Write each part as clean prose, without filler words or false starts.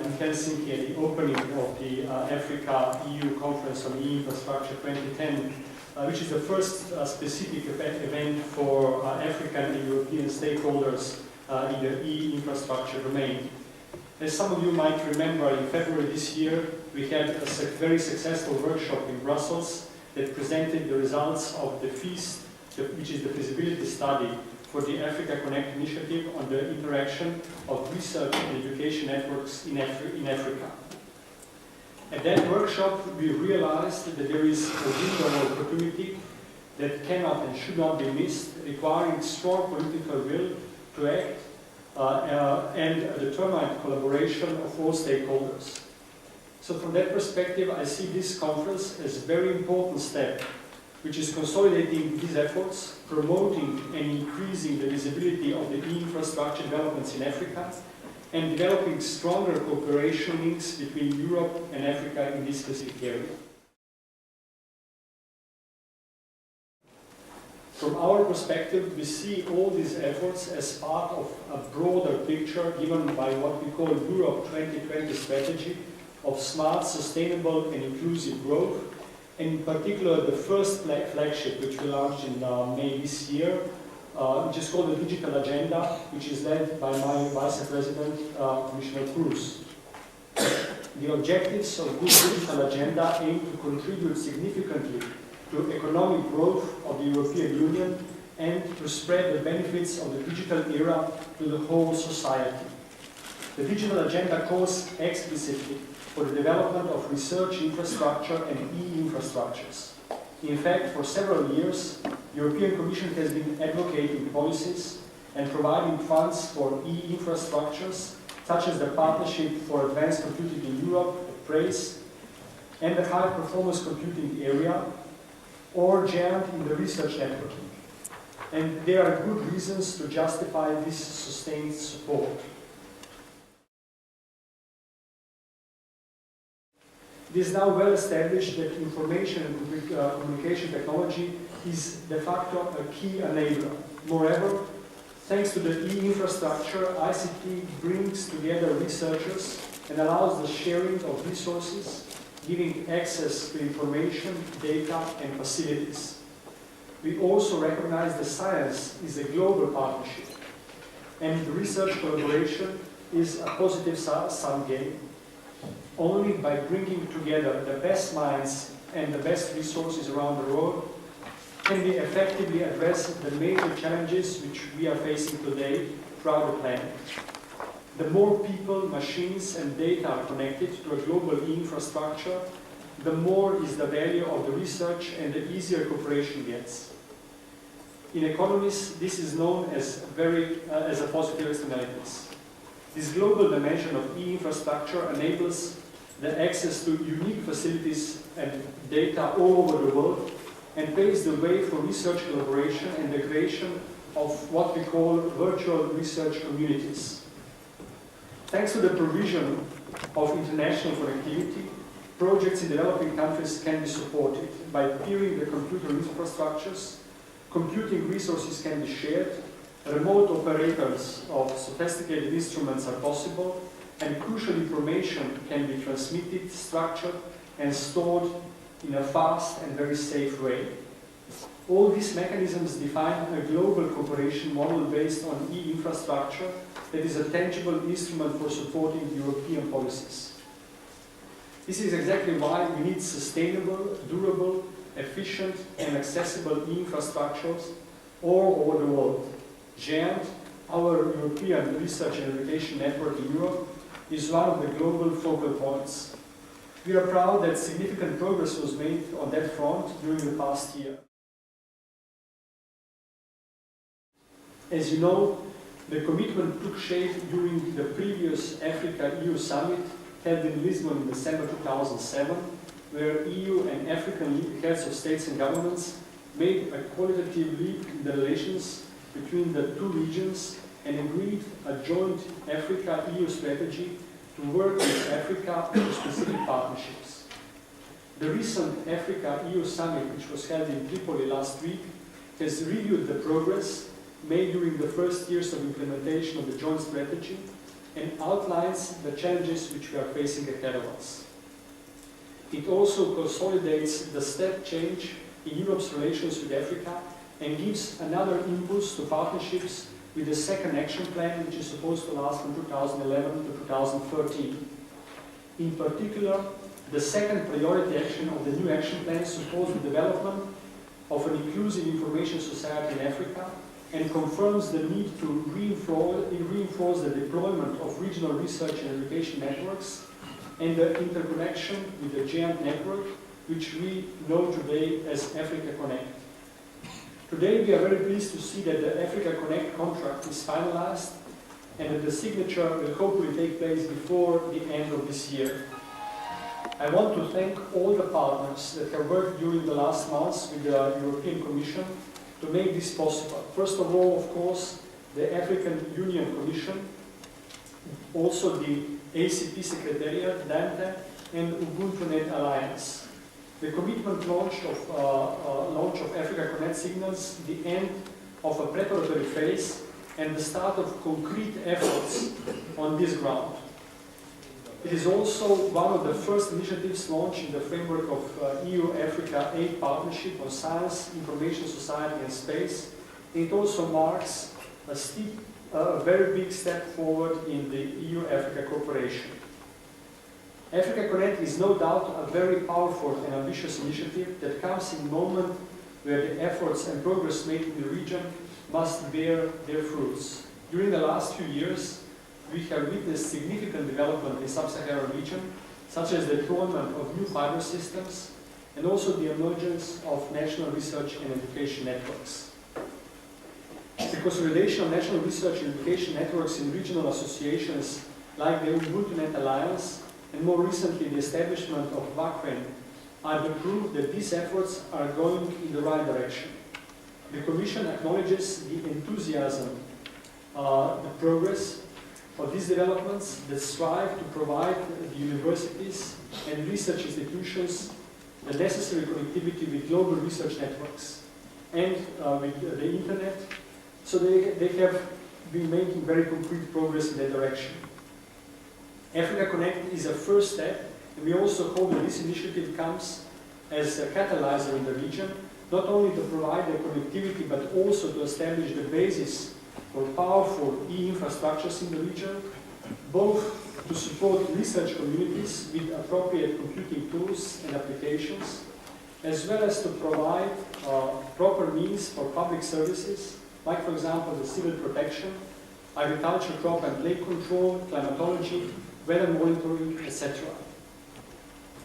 in Helsinki at the opening of the Africa-EU Conference on E-Infrastructure 2010, which is the first specific event for African and European stakeholders in the E-infrastructure domain. As some of you might remember, in February this year, we had a very successful workshop in Brussels that presented the results of the FEAST, which is the feasibility study for the Africa Connect initiative on the interaction of research and education networks in Africa. At that workshop, we realized that there is a window of opportunity that cannot and should not be missed, requiring strong political will to act and a determined collaboration of all stakeholders. So from that perspective, I see this conference as a very important step, which is consolidating these efforts, promoting and increasing the visibility of the e-infrastructure developments in Africa, and developing stronger cooperation links between Europe and Africa in this specific area. From our perspective, we see all these efforts as part of a broader picture given by what we call Europe 2020 strategy of smart, sustainable and inclusive growth, and in particular the first flagship which we launched in May this year, which is called the Digital Agenda, which is led by my Vice President, Commissioner Cruz. The objectives of this Digital Agenda aim to contribute significantly to economic growth of the European Union and to spread the benefits of the digital era to the whole society. The Digital Agenda calls explicitly for the development of research infrastructure and e-infrastructures. In fact, for several years, the European Commission has been advocating policies and providing funds for e-infrastructures, such as the Partnership for Advanced Computing in Europe, PRACE, and the High Performance Computing Area, or GEANT in the research networking. And there are good reasons to justify this sustained support. It is now well established that information and communication technology is de facto a key enabler. Moreover, thanks to the e-infrastructure, ICT brings together researchers and allows the sharing of resources, giving access to information, data, and facilities. We also recognize that science is a global partnership, and research collaboration is a positive sum game. Only by bringing together the best minds and the best resources around the world can we effectively address the major challenges which we are facing today throughout the planet. The more people, machines and data are connected to a global e-infrastructure, the more is the value of the research and the easier cooperation gets. In economics, this is known as a positive externalities. This global dimension of e-infrastructure enables the access to unique facilities and data all over the world and paves the way for research collaboration and the creation of what we call virtual research communities. Thanks to the provision of international connectivity, projects in developing countries can be supported by peering the computer infrastructures, computing resources can be shared, remote operators of sophisticated instruments are possible, and crucial information can be transmitted, structured, and stored in a fast and very safe way. All these mechanisms define a global cooperation model based on e-infrastructure that is a tangible instrument for supporting European policies. This is exactly why we need sustainable, durable, efficient, and accessible e-infrastructures all over the world. GEANT, our European Research and Education Network in Europe, is one of the global focal points. We are proud that significant progress was made on that front during the past year. As you know, the commitment took shape during the previous Africa-EU summit held in Lisbon in December 2007, where EU and African heads of states and governments made a qualitative leap in the relations between the two regions and agreed a joint Africa-EU strategy to work with Africa on specific partnerships. The recent Africa-EU summit, which was held in Tripoli last week, has reviewed the progress made during the first years of implementation of the joint strategy and outlines the challenges which we are facing ahead of us. It also consolidates the step change in Europe's relations with Africa and gives another impulse to partnerships with the second action plan, which is supposed to last from 2011 to 2013. In particular, the second priority action of the new action plan supports the development of an inclusive information society in Africa and confirms the need to reinforce the deployment of regional research and education networks and the interconnection with the giant network, which we know today as Africa Connect. Today we are very pleased to see that the Africa Connect contract is finalized and that the signature will hopefully take place before the end of this year. I want to thank all the partners that have worked during the last months with the European Commission to make this possible. First of all, of course, the African Union Commission, also the ACP Secretariat, Dante, and UbuntuNet Alliance. The commitment launch of Africa Connect signals the end of a preparatory phase and the start of concrete efforts on this ground. It is also one of the first initiatives launched in the framework of EU-Africa Aid Partnership on Science, Information Society and Space. It also marks a very big step forward in the EU-Africa cooperation. Africa Connect is no doubt a very powerful and ambitious initiative that comes in a moment where the efforts and progress made in the region must bear their fruits. During the last few years, we have witnessed significant development in the sub-Saharan region, such as the deployment of new fiber systems and also the emergence of national research and education networks. The consolidation of national research and education networks in regional associations like the UbuntuNet Alliance and more recently the establishment of WACREN are the proof that these efforts are going in the right direction. The Commission acknowledges the enthusiasm, the progress of these developments that strive to provide the universities and research institutions the necessary connectivity with global research networks and with the internet, so they have been making very concrete progress in that direction. Africa Connect is a first step, and we also hope that this initiative comes as a catalyzer in the region, not only to provide the connectivity, but also to establish the basis for powerful e-infrastructures in the region, both to support research communities with appropriate computing tools and applications, as well as to provide proper means for public services, like for example the civil protection, agriculture, crop and plague control, climatology, weather monitoring, etc.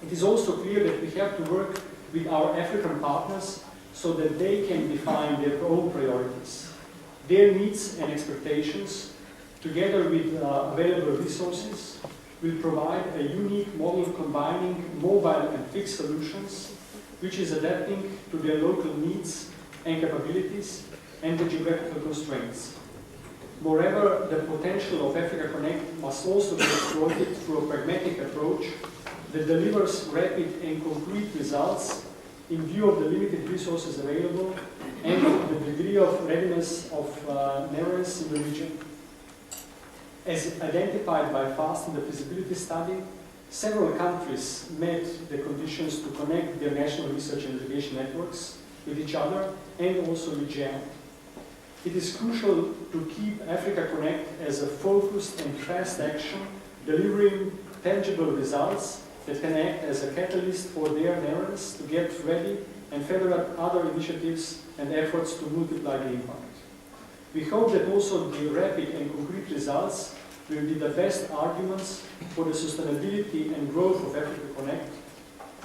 It is also clear that we have to work with our African partners so that they can define their own priorities. Their needs and expectations, together with available resources, will provide a unique model combining mobile and fixed solutions, which is adapting to their local needs and capabilities and the geographical constraints. Moreover, the potential of Africa Connect must also be exploited through a pragmatic approach that delivers rapid and concrete results in view of the limited resources available and the degree of readiness of NERES in the region. As identified by FAST in the feasibility study, several countries met the conditions to connect their national research and education networks with each other and also with GEM. It is crucial to keep Africa Connect as a focused and fast action, delivering tangible results that can act as a catalyst for their NERES to get ready and further other initiatives and efforts to multiply the impact. We hope that also the rapid and concrete results will be the best arguments for the sustainability and growth of Africa Connect,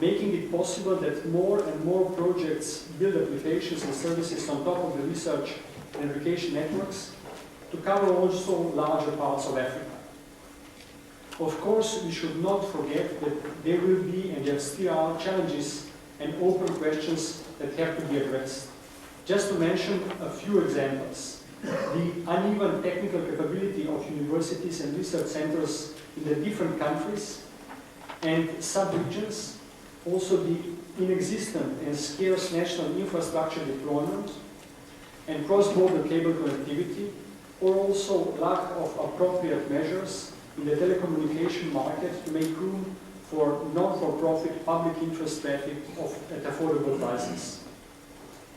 making it possible that more and more projects build applications and services on top of the research and education networks to cover also larger parts of Africa. Of course, we should not forget that there will be and there still are challenges and open questions that have to be addressed. Just to mention a few examples. The uneven technical capability of universities and research centers in the different countries and sub-regions, also the inexistent and scarce national infrastructure deployment and cross-border cable connectivity, or also lack of appropriate measures in the telecommunication market to make room for non-for-profit public interest traffic at affordable prices.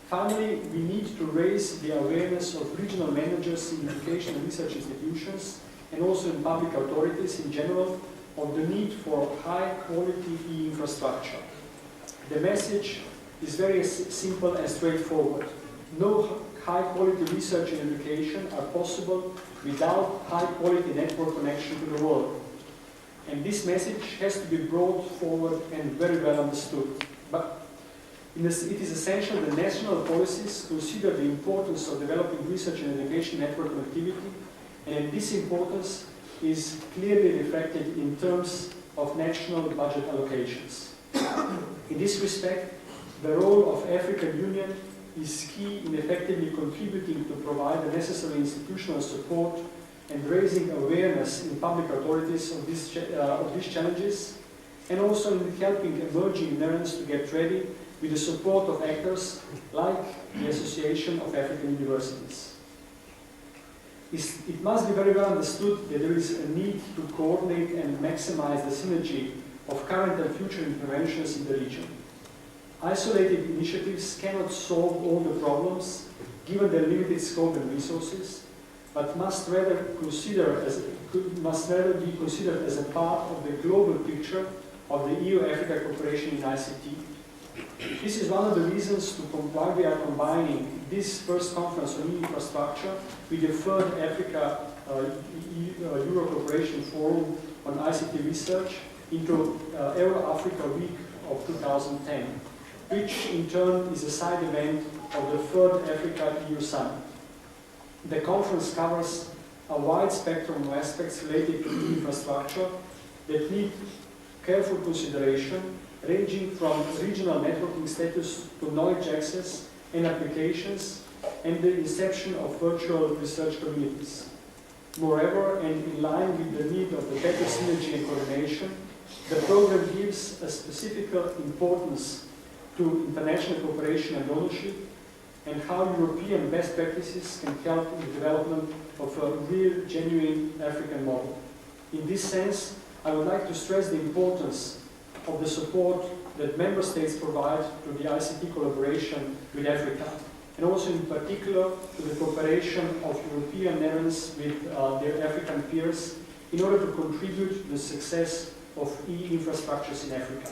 Finally, we need to raise the awareness of regional managers in education and research institutions and also in public authorities in general of the need for high-quality e-infrastructure. The message is very simple and straightforward. No high-quality research and education are possible without high-quality network connection to the world. And this message has to be brought forward and very well understood. But it is essential that national policies consider the importance of developing research and education network connectivity, and this importance is clearly reflected in terms of national budget allocations. In this respect, the role of African Union is key in effectively contributing to provide the necessary institutional support and raising awareness in public authorities of these challenges, and also in helping emerging learners to get ready with the support of actors like the Association of African Universities. It must be very well understood that there is a need to coordinate and maximize the synergy of current and future interventions in the region. Isolated initiatives cannot solve all the problems given their limited scope and resources, but must rather be considered as a part of the global picture of the EU-Africa cooperation in ICT. This is one of the reasons why we are combining this first conference on e-infrastructure with the third Africa Euro Cooperation Forum on ICT research into eI-Africa Week of 2010, which in turn is a side event of the third Africa EU Summit. The conference covers a wide spectrum of aspects related to e-infrastructure that need careful consideration, ranging from regional networking status to knowledge access and applications, and the inception of virtual research communities. Moreover, and in line with the need of the better synergy and coordination, the program gives a specific importance to international cooperation and ownership, and how European best practices can help in the development of a real, genuine African model. In this sense, I would like to stress the importance of the support that member states provide to the ICT collaboration with Africa, and also in particular to the cooperation of European nations with their African peers in order to contribute to the success of e-infrastructures in Africa.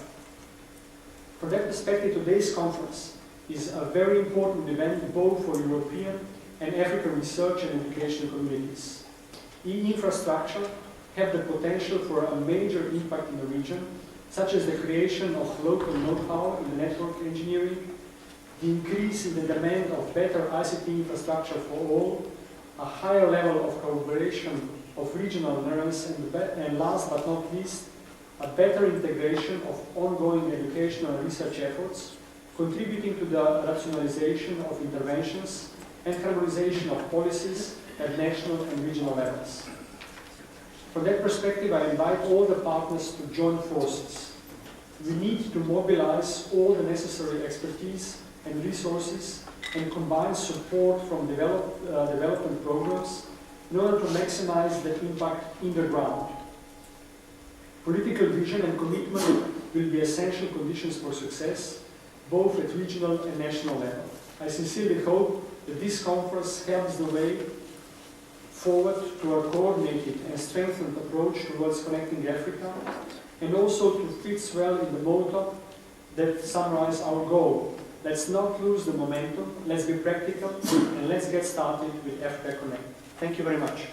From that perspective, today's conference is a very important event both for European and African research and education communities. E-infrastructure have the potential for a major impact in the region, such as the creation of local know-how in network engineering, the increase in the demand of better ICT infrastructure for all, a higher level of cooperation of regional learners, and last but not least, a better integration of ongoing educational and research efforts, contributing to the rationalization of interventions and harmonization of policies at national and regional levels. From that perspective, I invite all the partners to join forces. We need to mobilize all the necessary expertise and resources and combine support from development programs in order to maximize the impact in the ground. Political vision and commitment will be essential conditions for success, both at regional and national level. I sincerely hope that this conference helps the way forward to a coordinated and strengthened approach towards connecting Africa, and also to fit well in the motto that summarizes our goal. Let's not lose the momentum, let's be practical, and let's get started with Africa Connect. Thank you very much.